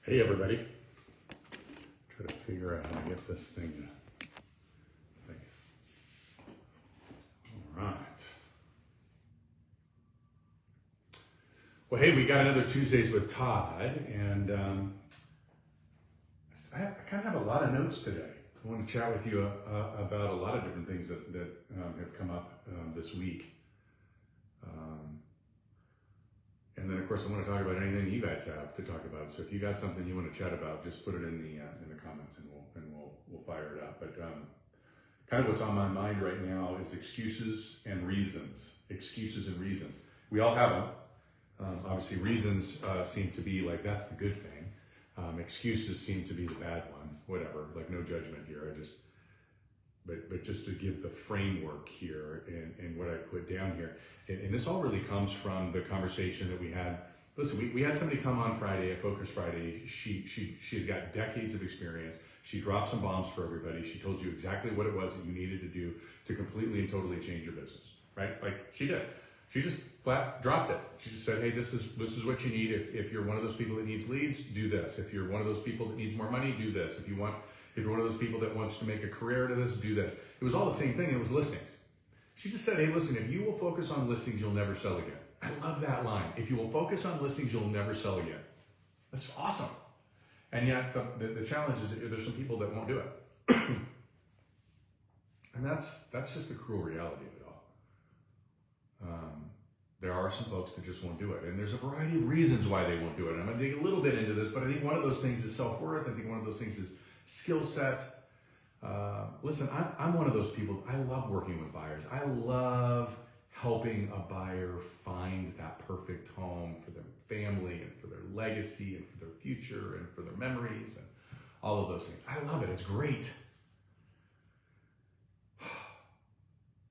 Hey everybody. Try to figure out how to get this thing to think. All right. Well, hey, we got another Tuesdays with Todd, and I kind of have a lot of notes today. I want to chat with you about a lot of different things that have come up this week. And then, of course, I want to talk about anything you guys have to talk about. So if you got something you want to chat about, just put it in the comments, and we'll fire it up. But kind of what's on my mind right now is excuses and reasons. Excuses and reasons. We all have them. Obviously, reasons seem to be like that's the good thing. Excuses seem to be the bad one. Whatever. Like no judgment here. But just to give the framework here and what I put down here, and this all really comes from the conversation that we had. Listen, we had somebody come on Friday at Focus Friday. She's got decades of experience. She dropped some bombs for everybody. She told you exactly what it was that you needed to do to completely and totally change your business, right? Like she did. She just flat dropped it. She just said, hey, this is what you need. If you're one of those people that needs leads, do this. If you're one of those people that needs more money, do this. If you're one of those people that wants to make a career out of this, do this. It was all the same thing. It was listings. She just said, hey, listen, if you will focus on listings, you'll never sell again. I love that line. If you will focus on listings, you'll never sell again. That's awesome. And yet the challenge is there's some people that won't do it. And that's just the cruel reality of it all. There are some folks that just won't do it. And there's a variety of reasons why they won't do it. And I'm going to dig a little bit into this, but I think one of those things is self-worth. I think one of those things is skill set. Listen, I'm one of those people. I love working with buyers. I love helping a buyer find that perfect home for their family and for their legacy and for their future and for their memories and all of those things. I love it. It's great.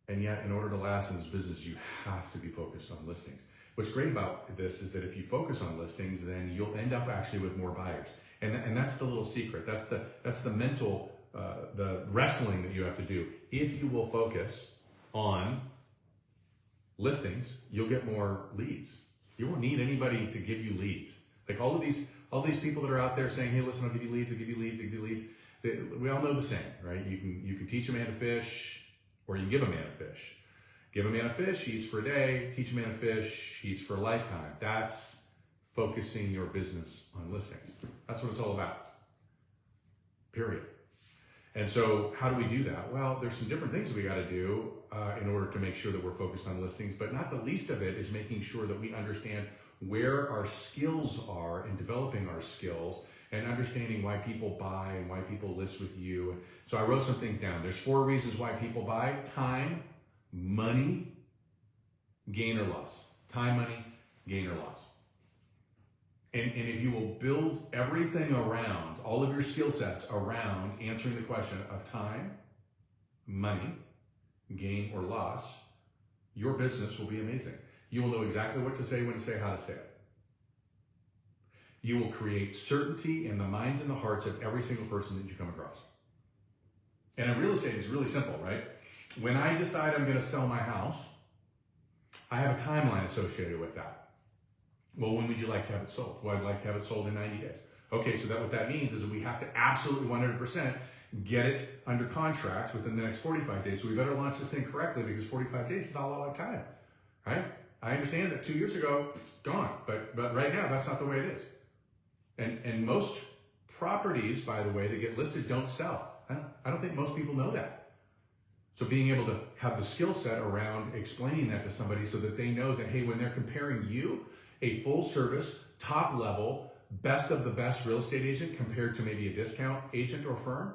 And yet, in order to last in this business, you have to be focused on listings. What's great about this is that if you focus on listings, then you'll end up actually with more buyers. And that's the little secret. That's the mental, the wrestling that you have to do. If you will focus on listings, you'll get more leads. You won't need anybody to give you leads. Like all these people that are out there saying, hey, listen, I'll give you leads, I'll give you leads, I'll give you leads. We all know the saying, right? You can teach a man to fish, or you give a man a fish. Give a man a fish, he eats for a day. Teach a man to fish, he eats for a lifetime. That's focusing your business on listings. That's what it's all about. Period. And so how do we do that? Well, there's some different things we got to do in order to make sure that we're focused on listings, but not the least of it is making sure that we understand where our skills are in developing our skills and understanding why people buy and why people list with you. So I wrote some things down. There's 4 reasons why people buy: time, money, gain or loss. Time, money, gain or loss. And if you will build everything around, all of your skill sets around answering the question of time, money, gain or loss, your business will be amazing. You will know exactly what to say, when to say, how to say it. You will create certainty in the minds and the hearts of every single person that you come across. And in real estate, it's really simple, right? When I decide I'm going to sell my house, I have a timeline associated with that. Well, when would you like to have it sold? Well, I'd like to have it sold in 90 days. Okay, so what that means is that we have to absolutely 100% get it under contract within the next 45 days. So we better launch this thing correctly, because 45 days is not a lot of time, right? I understand that 2 years ago, gone, but right now, that's not the way it is. And most properties, by the way, that get listed don't sell. I don't think most people know that. So being able to have the skill set around explaining that to somebody so that they know that, hey, when they're comparing you, a full service, top level, best of the best real estate agent compared to maybe a discount agent or firm,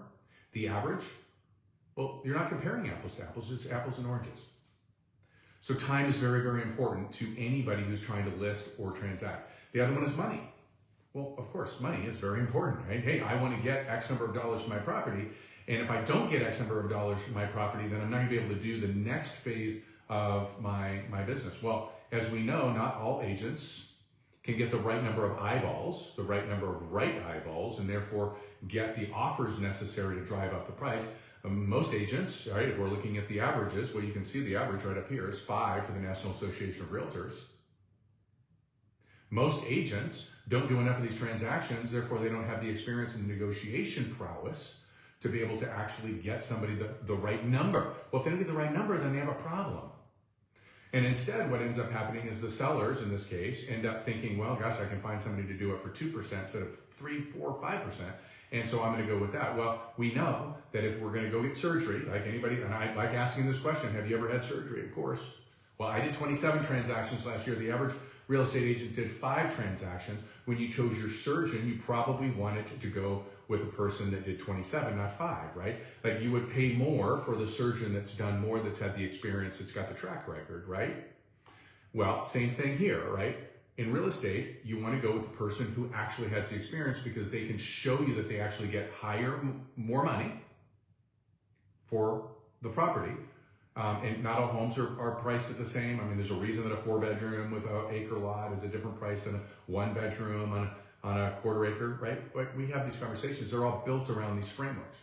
the average, well, you're not comparing apples to apples, it's apples and oranges. So time is very, very important to anybody who's trying to list or transact. The other one is money. Well, of course, money is very important, right? Hey, I want to get X number of dollars for my property, and if I don't get X number of dollars for my property, then I'm not going to be able to do the next phase of my business. Well, as we know, not all agents can get the right number of eyeballs, the right number of right eyeballs, and therefore get the offers necessary to drive up the price. Most agents, right, if we're looking at the averages, well, you can see the average right up here is 5 for the National Association of Realtors. Most agents don't do enough of these transactions, therefore they don't have the experience and negotiation prowess to be able to actually get somebody the right number. Well, if they don't get the right number, then they have a problem. And instead, what ends up happening is the sellers, in this case, end up thinking, well, gosh, I can find somebody to do it for 2% instead of 3, 4, 5%. And so I'm going to go with that. Well, we know that if we're going to go get surgery, like anybody, and I like asking this question, have you ever had surgery? Of course. Well, I did 27 transactions last year. The average real estate agent did 5 transactions. When you chose your surgeon, you probably wanted to go with a person that did 27, not 5, right? Like you would pay more for the surgeon that's done more, that's had the experience, that's got the track record, right? Well, same thing here, right? In real estate, you want to go with the person who actually has the experience because they can show you that they actually get more money for the property. And not all homes are priced at the same. I mean, there's a reason that a 4-bedroom with an acre lot is a different price than a 1-bedroom on a quarter acre, right? But we have these conversations. They're all built around these frameworks.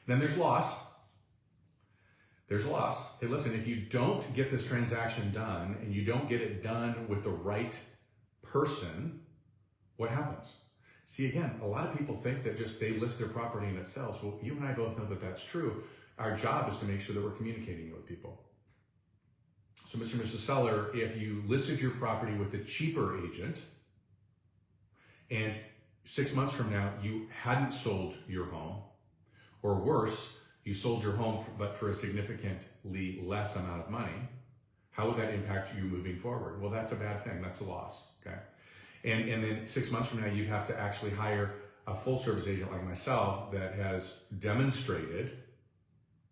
Then there's loss. There's loss. Hey, listen, if you don't get this transaction done and you don't get it done with the right person, what happens? See, again, a lot of people think that just they list their property and it sells. Well, you and I both know that that's true. Our job is to make sure that we're communicating it with people. So, Mr. and Mrs. Seller, if you listed your property with a cheaper agent and 6 months from now you hadn't sold your home, or worse, you sold your home but for a significantly less amount of money, how would that impact you moving forward? Well, that's a bad thing. That's a loss, okay? And then 6 months from now, you'd have to actually hire a full service agent like myself that has demonstrated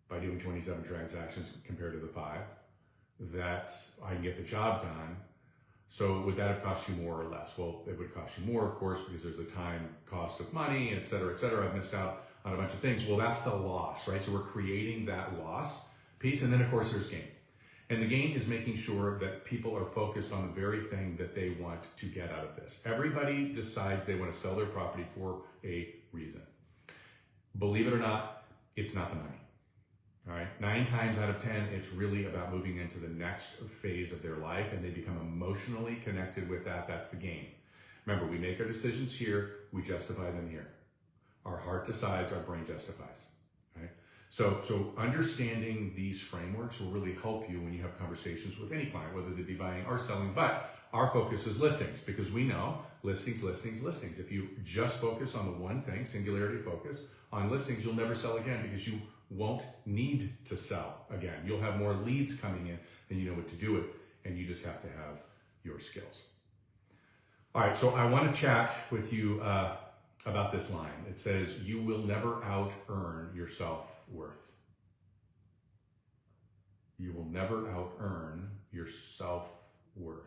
by doing 27 transactions compared to the 5, that I can get the job done. So would that have cost you more or less? Well, it would cost you more, of course, because there's a time cost of money, et cetera, et cetera. I've missed out on a bunch of things. Well, that's the loss, right? So we're creating that loss piece. And then, of course, there's gain. And the gain is making sure that people are focused on the very thing that they want to get out of this. Everybody decides they want to sell their property for a reason. Believe it or not, it's not the money. All right, 9 times out of 10, it's really about moving into the next phase of their life, and they become emotionally connected with that. That's the gain. Remember, we make our decisions here, we justify them here. Our heart decides, our brain justifies. Right? So understanding these frameworks will really help you when you have conversations with any client, whether they be buying or selling. But our focus is listings, because we know listings, listings, listings. If you just focus on the one thing, singularity focus on listings, you'll never sell again, because you won't need to sell again. You'll have more leads coming in than you know what to do with, and you just have to have your skills. All right, so I want to chat with you about this line. It says, you will never out-earn your self-worth. You will never out-earn your self-worth.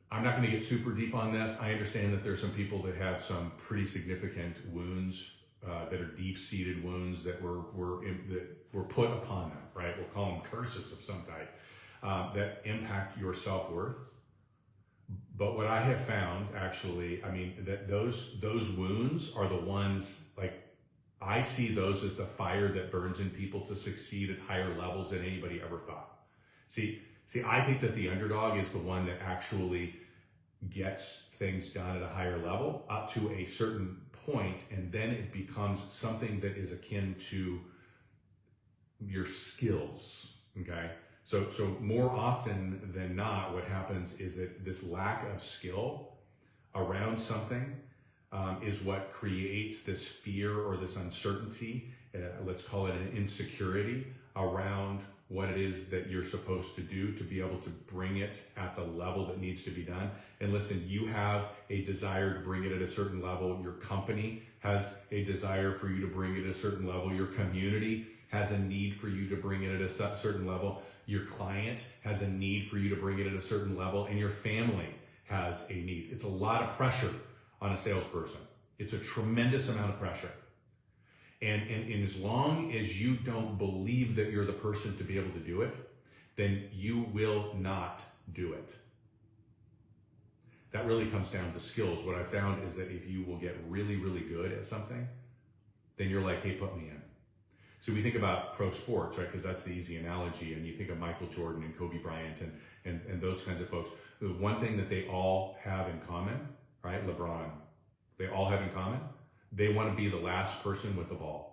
I'm not going to get super deep on this. I understand that there's some people that have some pretty significant wounds that are deep-seated wounds that were put upon them, right? We'll call them curses of some type that impact your self-worth. But what I have found, actually, I mean, that those wounds are the ones, like, I see those as the fire that burns in people to succeed at higher levels than anybody ever thought. See, I think that the underdog is the one that actually gets things done at a higher level up to a certain point, and then it becomes something that is akin to your skills, okay? So more often than not, what happens is that this lack of skill around something is what creates this fear or this uncertainty, let's call it an insecurity around what it is that you're supposed to do to be able to bring it at the level that needs to be done. And listen, you have a desire to bring it at a certain level. Your company has a desire for you to bring it at a certain level. Your community has a need for you to bring it at a certain level. Your client has a need for you to bring it at a certain level, and your family has a need. It's a lot of pressure on a salesperson. It's a tremendous amount of pressure. And as long as you don't believe that you're the person to be able to do it, then you will not do it. That really comes down to skills. What I found is that if you will get really, really good at something, then you're like, hey, put me in. So we think about pro sports, right? Because that's the easy analogy. And you think of Michael Jordan and Kobe Bryant and those kinds of folks. The one thing that they all have in common, right? LeBron, they all have in common. They want to be the last person with the ball.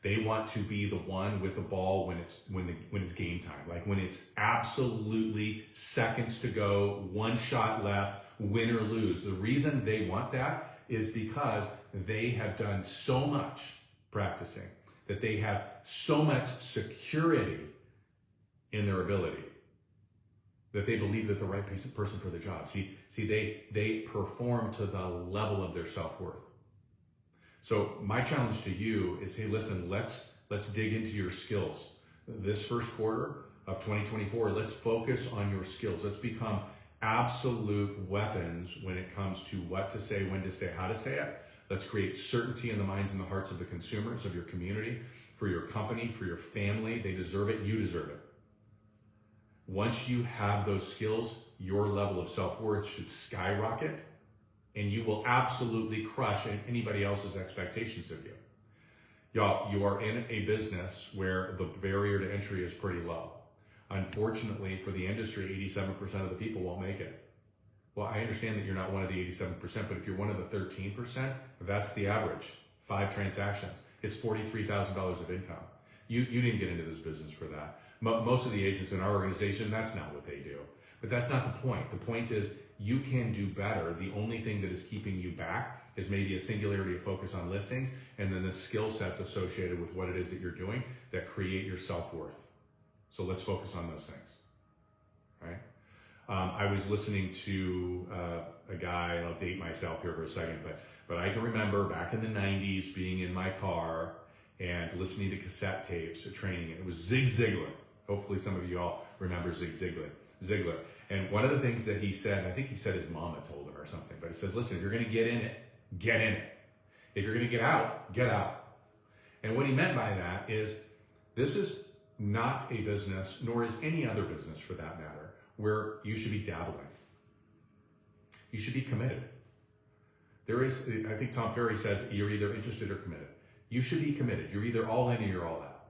They want to be the one with the ball when it's game time, like when it's absolutely seconds to go, one shot left, win or lose. The reason they want that is because they have done so much practicing, that they have so much security in their ability, that they believe that the right person for the job. See, they perform to the level of their self-worth. So my challenge to you is, hey, listen, let's dig into your skills. This first quarter of 2024, let's focus on your skills. Let's become absolute weapons when it comes to what to say, when to say, how to say it. Let's create certainty in the minds and the hearts of the consumers, of your community, for your company, for your family. They deserve it. You deserve it. Once you have those skills, your level of self-worth should skyrocket, and you will absolutely crush anybody else's expectations of you. Y'all, you are in a business where the barrier to entry is pretty low. Unfortunately, for the industry, 87% of the people won't make it. Well, I understand that you're not one of the 87%, but if you're one of the 13%, that's the average. 5 transactions. It's $43,000 of income. You didn't get into this business for that. Most of the agents in our organization, that's not what they do. But that's not the point. The point is you can do better. The only thing that is keeping you back is maybe a singularity of focus on listings, and then the skill sets associated with what it is that you're doing that create your self-worth. So let's focus on those things, right? I was listening to a guy, and I'll date myself here for a second, but I can remember back in the 90s being in my car and listening to cassette tapes of training. It was Zig Ziglar. Hopefully some of you all remember Zig Ziglar. And one of the things that he said, I think he said his mama told him or something, but he says, listen, if you're going to get in it, get in it. If you're going to get out. And what he meant by that is, this is not a business, nor is any other business for that matter, where you should be dabbling. You should be committed. There is, I think Tom Ferry says, you're either interested or committed. You should be committed. You're either all in or you're all out.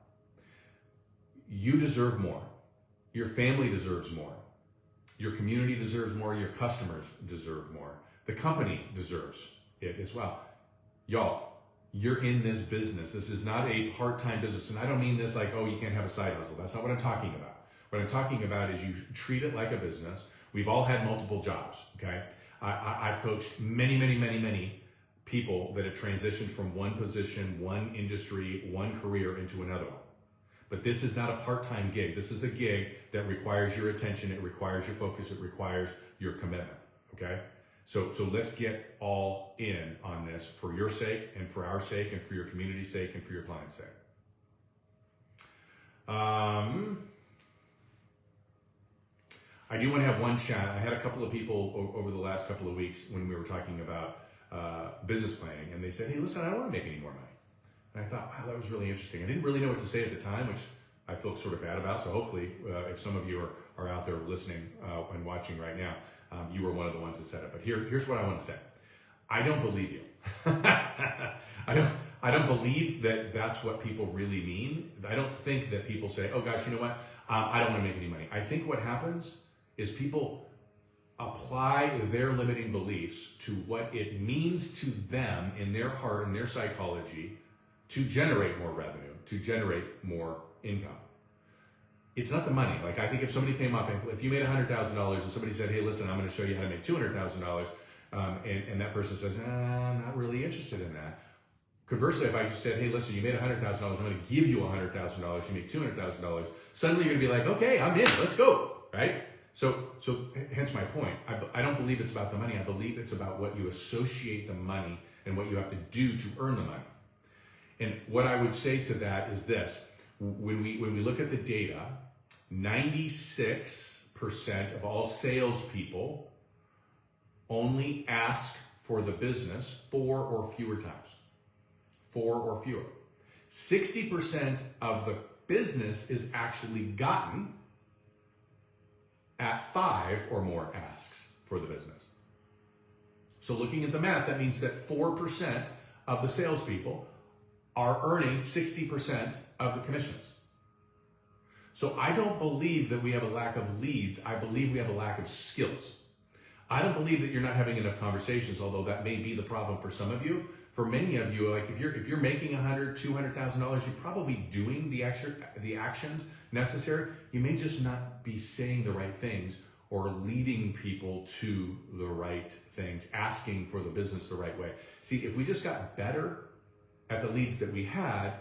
You deserve more. Your family deserves more. Your community deserves more. Your customers deserve more. The company deserves it as well. Y'all, you're in this business. This is not a part-time business. And I don't mean this like, oh, you can't have a side hustle. That's not what I'm talking about. What I'm talking about is you treat it like a business. We've all had multiple jobs, okay? I've coached many people that have transitioned from one position, one industry, one career into another one. But this is not a part-time gig. This is a gig that requires your attention. It requires your focus. It requires your commitment, okay? So let's get all in on this for your sake and for our sake and for your community's sake and for your client's sake. I do want to have one chat. I had a couple of people over the last couple of weeks when we were talking about business planning, and they said, hey, listen, I don't want to make any more money. And I thought, wow, that was really interesting. I didn't really know what to say at the time, which I feel sort of bad about. So hopefully, if some of you are out there listening and watching right now, you were one of the ones that said it. But here's what I want to say. I don't believe you. I don't believe that that's what people really mean. I don't think that people say, oh gosh, you know what? I don't want to make any money. I think what happens is people apply their limiting beliefs to what it means to them in their heart and their psychology to generate more revenue, to generate more income. It's not the money. Like, I think if somebody came up and if you made $100,000 and somebody said, hey, listen, I'm going to show you how to make $200,000, and that person says, I'm not really interested in that. Conversely, if I just said, hey, listen, you made $100,000, I'm going to give you $100,000, you make $200,000, suddenly you're going to be like, okay, I'm in, let's go, right? So hence my point. I don't believe it's about the money. I believe it's about what you associate the money and what you have to do to earn the money. And what I would say to that is this. When we look at the data, 96% of all salespeople only ask for the business 4 or fewer times. 4 or fewer. 60% of the business is actually gotten at 5 or more asks for the business. So looking at the math, that means that 4% of the salespeople are earning 60% of the commissions. So I don't believe that we have a lack of leads. I believe we have a lack of skills. I don't believe that you're not having enough conversations, although that may be the problem for some of you. For many of you, like if you're making $100,000, $200,000, you're probably doing the actions necessary. You may just not be saying the right things or leading people to the right things, asking for the business the right way. See, if we just got better at the leads that we had,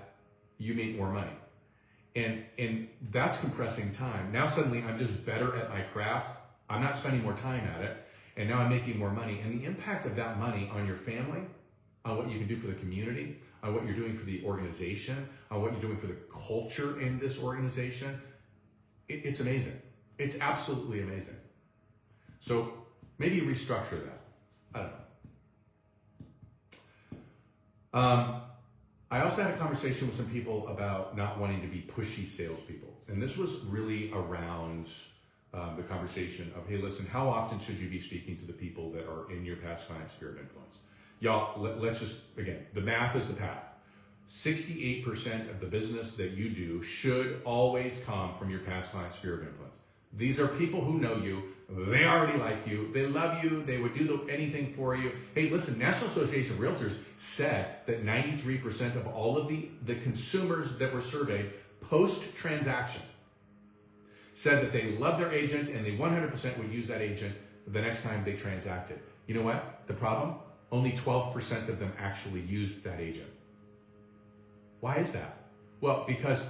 you make more money. And that's compressing time. Now suddenly I'm just better at my craft. I'm not spending more time at it. And now I'm making more money. And the impact of that money on your family, on what you can do for the community, on what you're doing for the organization, on what you're doing for the culture in this organization, it's amazing. It's absolutely amazing. So maybe restructure that. I don't know. I also had a conversation with some people about not wanting to be pushy salespeople. And this was really around the conversation of, hey, listen, how often should you be speaking to the people that are in your past client sphere of influence? Y'all, let's just, again, the math is the path. 68% of the business that you do should always come from your past client sphere of influence. These are people who know you. They already like you. They love you. They would do anything for you. Hey, listen, National Association of Realtors said that 93% of all of the consumers that were surveyed post-transaction said that they love their agent and they 100% would use that agent the next time they transacted. You know what? The problem? Only 12% of them actually used that agent. Why is that? Well, because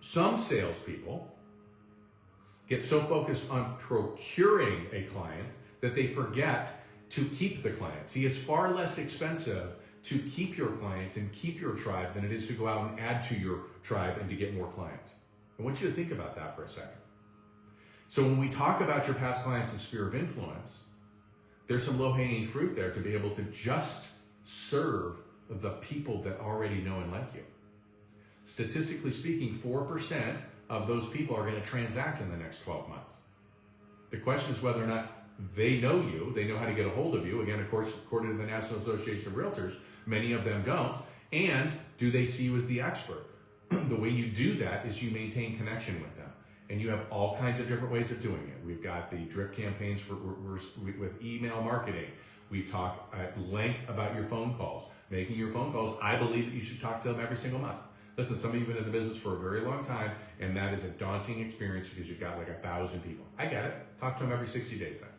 some salespeople get so focused on procuring a client that they forget to keep the client. See, it's far less expensive to keep your client and keep your tribe than it is to go out and add to your tribe and to get more clients. I want you to think about that for a second. So when we talk about your past clients and sphere of influence, there's some low-hanging fruit there to be able to just serve the people that already know and like you. Statistically speaking, 4% of those people are going to transact in the next 12 months. The question is whether or not they know you, they know how to get a hold of you. Again, of course, according to the National Association of Realtors, many of them don't. And do they see you as the expert? The way you do that is you maintain connection with them. And you have all kinds of different ways of doing it. We've got the drip campaigns with email marketing. We've talked at length about your phone calls. Making your phone calls, I believe that you should talk to them every single month. Listen, some of you have been in the business for a very long time, and that is a daunting experience because you've got like 1,000 people. I get it. Talk to them every 60 days then,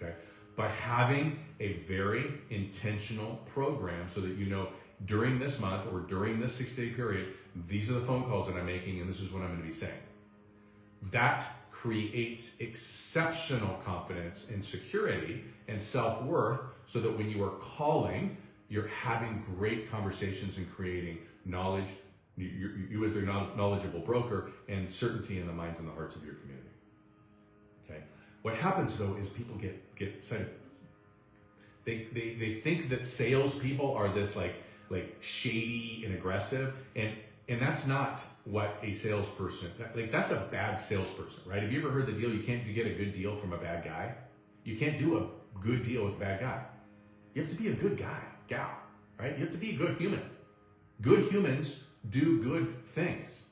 okay? But having a very intentional program so that you know during this month or during this 6-day period, these are the phone calls that I'm making and this is what I'm going to be saying. That creates exceptional confidence and security and self-worth so that when you are calling, you're having great conversations and creating knowledge, you as their knowledgeable broker, and certainty in the minds and the hearts of your community. Okay. What happens though is people get excited. They think that salespeople are this like shady and aggressive, and that's not what a salesperson, that's a bad salesperson, right? Have you ever heard the deal, you can't get a good deal from a bad guy? You can't do a good deal with a bad guy. You have to be a good guy, gal, right? You have to be a good human. Good humans do good things.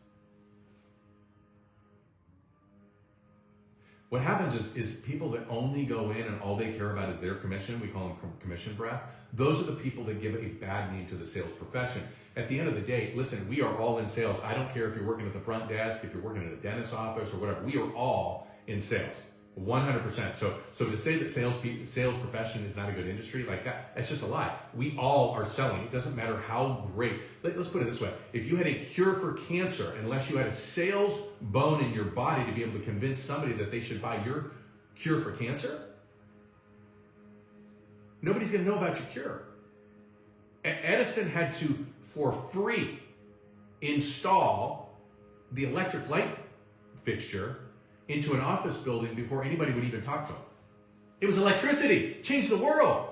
What happens is people that only go in and all they care about is their commission, we call them commission breath, those are the people that give a bad name to the sales profession. At the end of the day, listen, we are all in sales. I don't care if you're working at the front desk, if you're working at a dentist's office or whatever, we are all in sales. 100%. So to say that sales profession is not a good industry, like that's just a lie. We all are selling. It doesn't matter how great. Let's put it this way. If you had a cure for cancer, unless you had a sales bone in your body to be able to convince somebody that they should buy your cure for cancer, nobody's going to know about your cure. Edison had to, for free, install the electric light fixture into an office building before anybody would even talk to him. It was electricity, changed the world.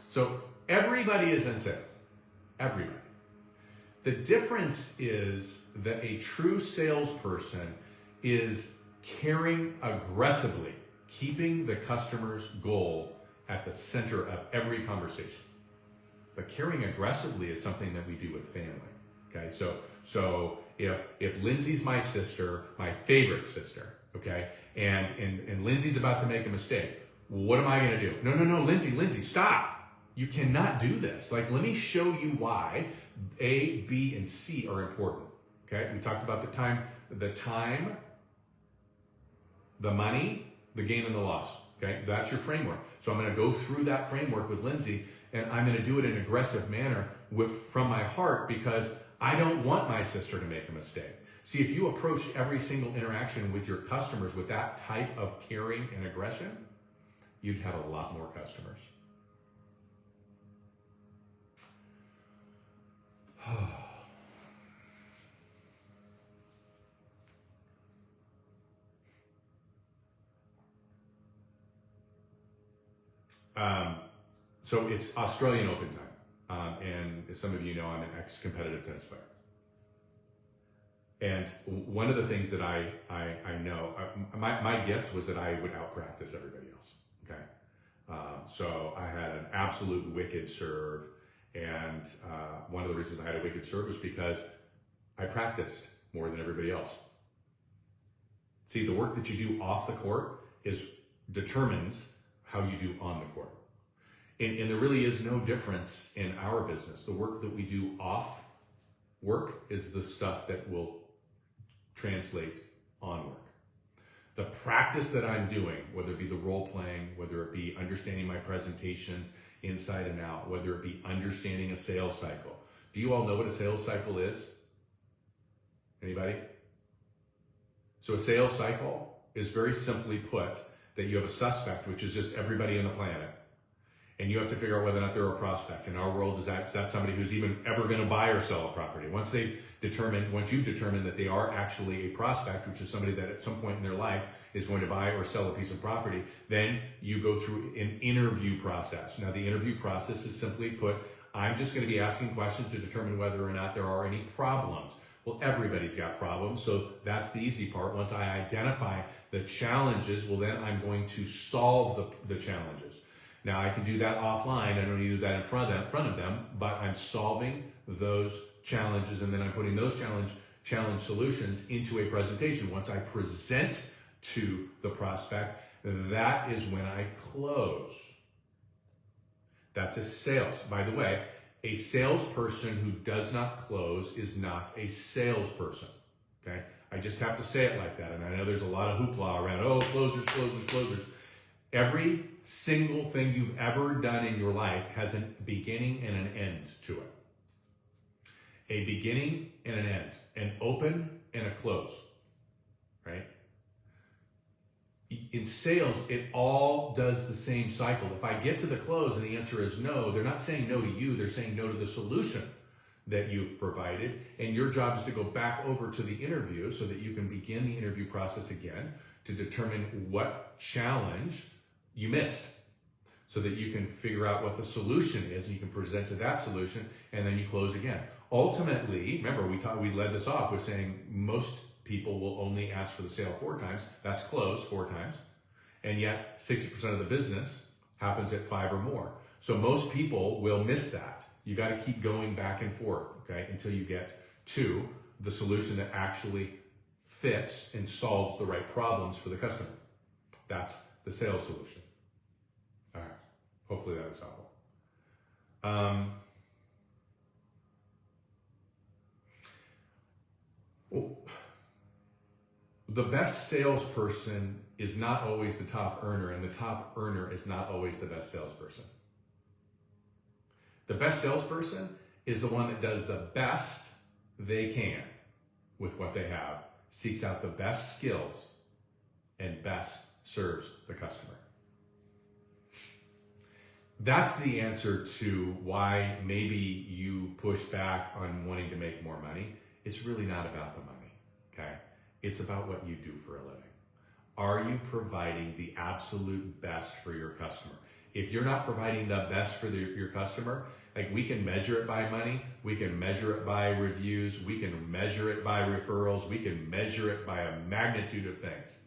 So everybody is in sales, everybody. The difference is that a true salesperson is caring aggressively, keeping the customer's goal at the center of every conversation. But caring aggressively is something that we do with family. Okay, so if Lindsay's my sister, my favorite sister, okay, and Lindsay's about to make a mistake, what am I going to do? No, Lindsay, stop! You cannot do this. Like, let me show you why A, B, and C are important. Okay, we talked about the time, the money, the gain, and the loss. Okay, that's your framework. So I'm going to go through that framework with Lindsay, and I'm going to do it in an aggressive manner from my heart, because I don't want my sister to make a mistake. See, if you approach every single interaction with your customers with that type of caring and aggression, you'd have a lot more customers. So it's Australian Open time. And as some of you know, I'm an ex-competitive tennis player. And one of the things that I know, my gift was that I would out-practice everybody else, okay? So I had an absolute wicked serve, and one of the reasons I had a wicked serve was because I practiced more than everybody else. See, the work that you do off the court determines how you do on the court. And there really is no difference in our business. The work that we do off work is the stuff that will translate on work. The practice that I'm doing, whether it be the role playing, whether it be understanding my presentations inside and out, whether it be understanding a sales cycle. Do you all know what a sales cycle is? Anybody? So a sales cycle is very simply put that you have a suspect, which is just everybody on the planet. And you have to figure out whether or not they're a prospect. In our world, is that somebody who's even ever going to buy or sell a property? Once you've determined that they are actually a prospect, which is somebody that at some point in their life is going to buy or sell a piece of property, then you go through an interview process. Now, the interview process is simply put, I'm just going to be asking questions to determine whether or not there are any problems. Well, everybody's got problems, so that's the easy part. Once I identify the challenges, well, then I'm going to solve the challenges. Now, I can do that offline. I don't need to do that in front of them, but I'm solving those challenges, and then I'm putting those challenge solutions into a presentation. Once I present to the prospect, that is when I close. That's a sales. By the way, a salesperson who does not close is not a salesperson. Okay? I just have to say it like that. And I know there's a lot of hoopla around, closers. Every single thing you've ever done in your life has a beginning and an end to it. A beginning and an end, an open and a close, right? In sales, it all does the same cycle. If I get to the close and the answer is no, they're not saying no to you, they're saying no to the solution that you've provided. And your job is to go back over to the interview so that you can begin the interview process again to determine what challenge you missed, so that you can figure out what the solution is and you can present to that solution, and then you close again. Ultimately, remember we led this off with saying most people will only ask for the sale 4 times. That's close 4 times. And yet 60% of the business happens at 5 or more. So most people will miss that. You got to keep going back and forth, okay, until you get to the solution that actually fits and solves the right problems for the customer. That's the sales solution. All right. Hopefully that was helpful. The best salesperson is not always the top earner, and the top earner is not always the best salesperson. The best salesperson is the one that does the best they can with what they have, seeks out the best skills, and best serves the customer. That's the answer to why maybe you push back on wanting to make more money. It's really not about the money, okay? It's about what you do for a living. Are you providing the absolute best for your customer? If you're not providing the best for your customer, like, we can measure it by money, we can measure it by reviews, we can measure it by referrals, we can measure it by a magnitude of things.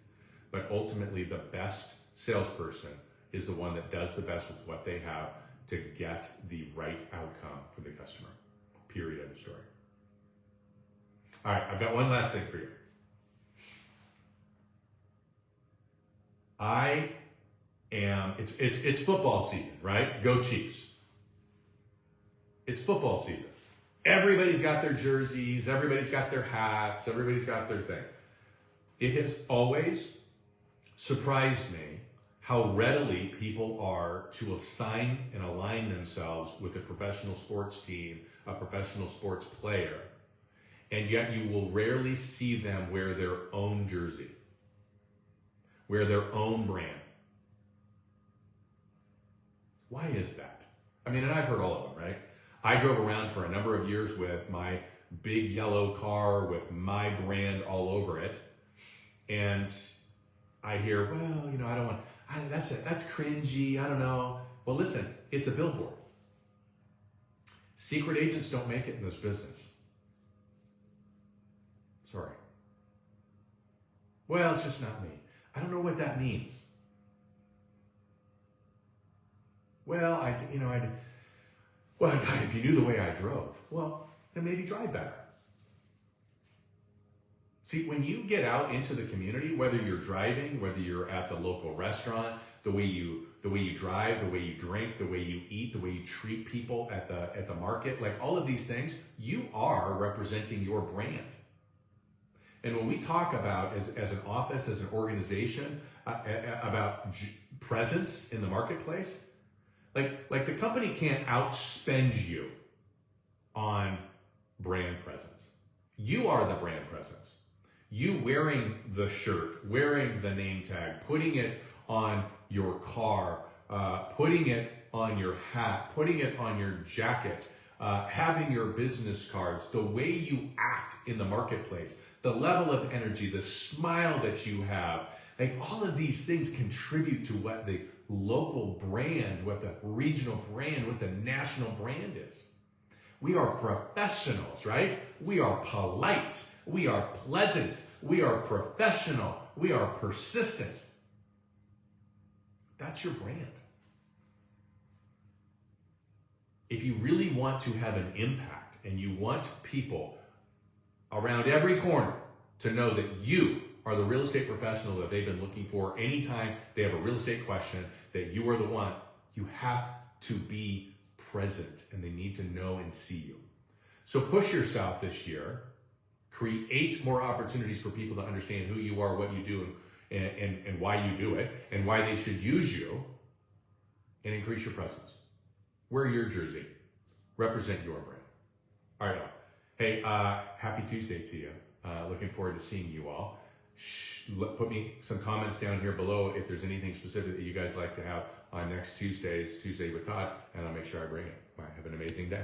But ultimately, the best salesperson is the one that does the best with what they have, to get the right outcome for the customer. Period. End of story. All right, I've got one last thing for you. It's football season, right? Go Chiefs. It's football season. Everybody's got their jerseys, everybody's got their hats, everybody's got their thing. It has always surprised me how readily people are to assign and align themselves with a professional sports team, a professional sports player, and yet you will rarely see them wear their own jersey, wear their own brand. Why is that? I mean, and I've heard all of them, right? I drove around for a number of years with my big yellow car with my brand all over it. And I hear, well, you know, that's cringy. I don't know. Well, listen, it's a billboard. Secret agents don't make it in this business. Sorry. Well, it's just not me. I don't know what that means. Well, well, God, if you knew the way I drove, well, then maybe drive better. See, when you get out into the community, whether you're driving, whether you're at the local restaurant, the way you drive, the way you drink, the way you eat, the way you treat people at the market, like all of these things, you are representing your brand. And when we talk about as an office, as an organization, about presence in the marketplace, like the company can't outspend you on brand presence. You are the brand presence. You wearing the shirt, wearing the name tag, putting it on your car, putting it on your hat, putting it on your jacket, having your business cards, the way you act in the marketplace, the level of energy, the smile that you have, like all of these things contribute to what the local brand, what the regional brand, what the national brand is. We are professionals, right? We are polite. We are pleasant. We are professional. We are persistent. That's your brand. If you really want to have an impact and you want people around every corner to know that you are the real estate professional that they've been looking for anytime they have a real estate question, that you are the one, you have to be present and they need to know and see you. So push yourself this year, create more opportunities for people to understand who you are, what you do, and why you do it, and why they should use you, and increase your presence. Wear your jersey. Represent your brand. All right. Hey, happy Tuesday to you. Looking forward to seeing you all. Put me some comments down here below if there's anything specific that you guys like to have on next Tuesday with Todd, and I'll make sure I bring it. All right, have an amazing day.